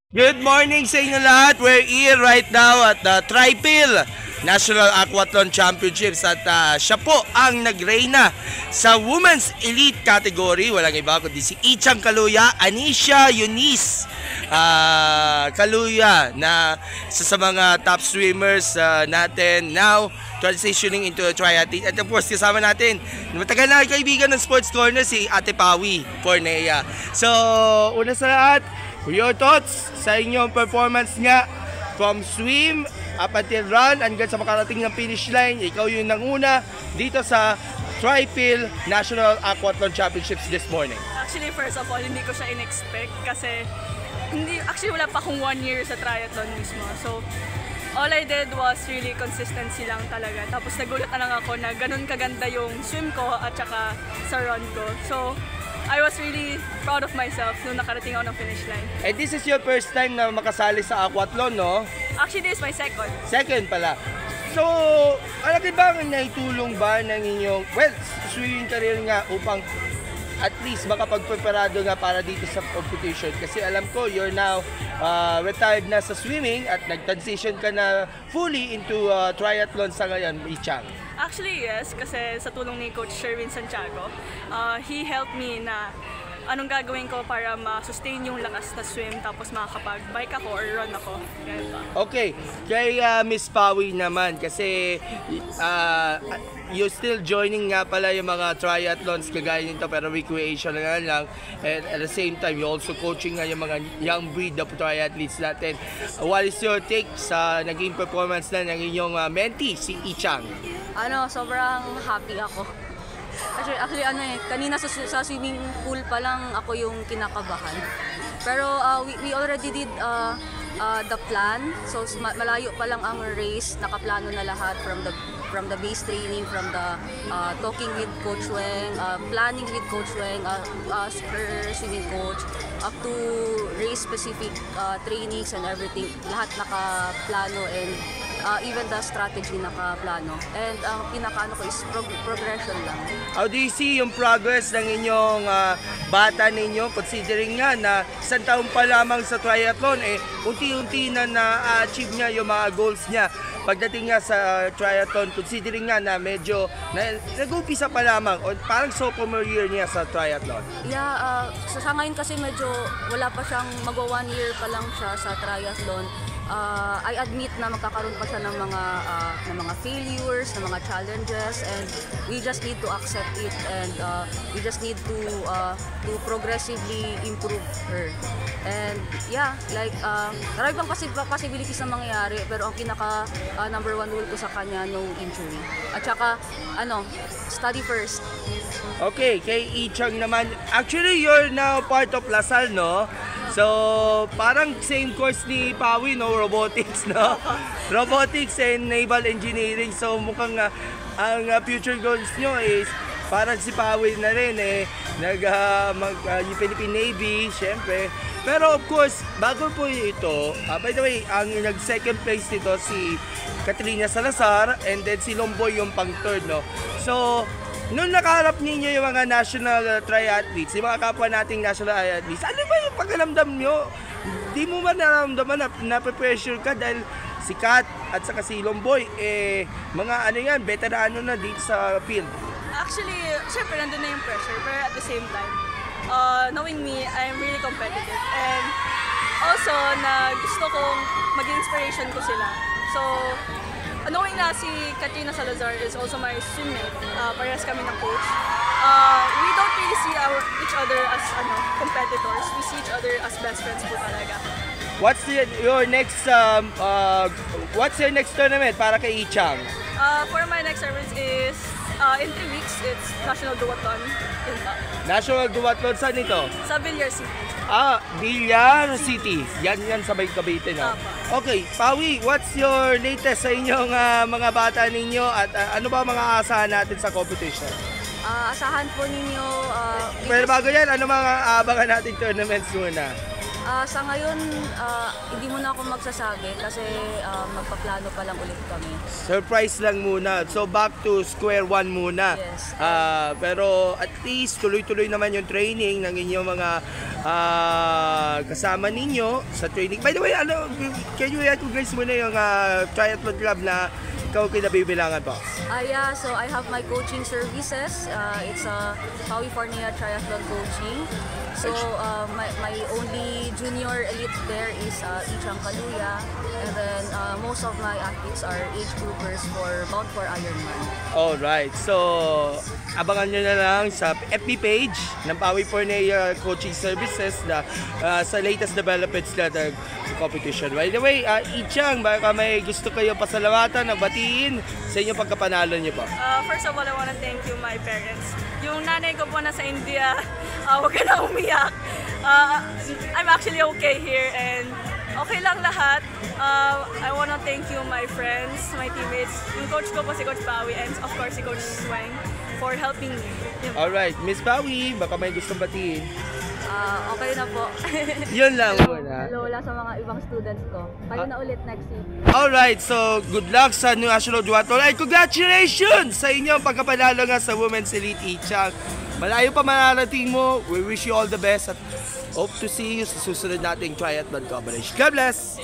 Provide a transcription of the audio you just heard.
Good morning sa inyo lahat. We're here right now at the Tripil National Aquathlon Championships at siya po ang nagreyna sa Women's Elite category. Walang iba kundi si Ichang Kaluya, Anisha Eunice Kaluya na isa sa mga top swimmers natin now transitioning into a triathlete. At of course kasama natin matagal na kaibigan ng Sports Corner si Ate Pawi Pornea. So una sa lahat, your thoughts sa inyong performance nga from swim up until run hanggang sa makarating ng finish line. Ikaw yung nanguna dito sa Tripil National Aquathlon Championships this morning. Actually, first of all, hindi ko siya in-expect kasi wala pa akong 1 year sa triathlon mismo. So, all I did was really consistency lang talaga. Tapos nagulat na lang ako na ganun kaganda yung swim ko at saka sa run ko. So, I was really proud of myself nung nakarating ako ng finish line. And this is your first time na makasali sa aquathlon, no? Actually, this is my second. Second pala. So, alaki ba ang naitulong ba ng inyong, swimming career nga upang at least makapagpreparado nga para dito sa competition? Kasi alam ko, you're now retired na sa swimming at nag-transition ka na fully into triathlon sa ngayon, Ichang. Actually, yes. Kasi sa tulong ni Coach Sherwin Santiago, he helped me na anong gagawin ko para ma-sustain yung lakas na swim tapos makakapag-bike ako or run ako. Okay. Kay Miss Pawi naman, kasi you're still joining nga pala yung mga triathlons kagaya nito pero recreation nga lang. And at the same time, you're also coaching nga yung mga young breed of triathletes natin. What is your take sa naging performance na ng inyong mentee, si Ichang? Sobrang happy ako. Actually, kanina sa swimming pool pa lang ako yung kinakabahan. Pero we already did the plan. So malayo pa lang ang race, nakaplano na lahat from the base training, from the talking with Coach Weng, planning with Coach Weng, super swimming coach, up to race specific trainings and everything. Lahat nakaplano and even the strategy nakaplano. And ang pinakaano ko is progression lang. How do you see yung progress ng inyong bata ninyo considering nga na isang taon pa lamang sa triathlon unti-unti na na-achieve niya yung mga goals niya pagdating nga sa triathlon considering nga na medyo nag-umpisa pa lamang o parang sophomore year niya sa triathlon? Yeah, sa ngayon kasi medyo wala pa siyang magwa 1 year pa lang siya sa triathlon. I admit na magkakaroon pa siya ng mga failures, ng mga challenges, and we just need to accept it and we just need to progressively improve her. And yeah, like marami pang possibilities na mangyayari pero ang pinaka number 1 rule ko sa kanya, no injury. At saka study first. Okay, kay Ichang naman, actually you're now part of LaSalle, no? So, parang same course ni Pawi, no? Robotics, no? Robotics and Naval Engineering. So, mukhang ang future goals nyo is parang si Pawi na rin, yung Philippine Navy, syempre. Pero of course, bago po ito, by the way, ang nag-second place nito si Katrina Salazar and then si Lomboy yung pang-third, no? So, nung nakaharap ninyo yung mga national triathletes, yung mga kapwa nating national athletes, ano ba yung pagkalamdam nyo? Di mo ba naramdaman na nape-pressure ka dahil si Kat at saka si Lomboy, mga veterano na dito sa field? Actually, syempre nandun na yung pressure pero at the same time, knowing me, I'm really competitive and also na gusto kong maging inspiration ko sila. So, knowing na si Katrina Salazar is also my swimmate, parehas kami ng coach, we don't really see each other as competitors. We see each other as best friends po talaga. What's your next tournament para kay Ichang? For my next service is in 3 weeks, it's National Duathlon in National Duathlon, saan ito? sa Villar City. Villar City. Yan sa Cavite, no? Okay, Pawi, what's your latest sa inyong mga bata ninyo at ano ba mga aasahan natin sa competition? Asahan po ninyo Pero bago yan, ano mga abangan nating tournaments muna? Sa ngayon, hindi muna ako magsasabi kasi magpaplano pa lang ulit kami. Surprise lang muna. So back to square one muna. Yes. Pero at least tuloy-tuloy naman yung training ng inyong mga kasama ninyo sa training. By the way, can you guys muna yung triathlon club na ikaw kinabibilangan po? Yeah, so I have my coaching services. It's Pawi Fornea Triathlon Coaching. So my only junior elite there is Ichang Kaluya, and then most of my athletes are age groupers for bound for Ironman. Alright, so abangan nyo na lang sa FB page ng Pawi Fornea Coaching Services na sa latest developments na ng competition. By the way, Ichang, baka may gusto kayo pasalamatan na batiin sa inyong pagkapanalo nyo po. First of all, I wanna thank you, my parents. Yung nanay ko po nasa India, huwag ka na umiyak. I'm actually okay here and okay lang lahat. I wanna thank you, my friends, my teammates, yung coach ko po si Coach Pawi, and of course si Coach Swang for helping me. Alright, Miss Pawi, baka may gustong batiin. Okay na po. Yun lang muna. Hello wala sa mga ibang students ko. Kayo na ulit next week. Alright, so good luck sa National Duathlon and congratulations sa inyong pagkapanalo nga sa Women's Elite Ichang. Malayo pa mararating mo. We wish you all the best at hope to see you sa susunod nating triathlon coverage. God bless!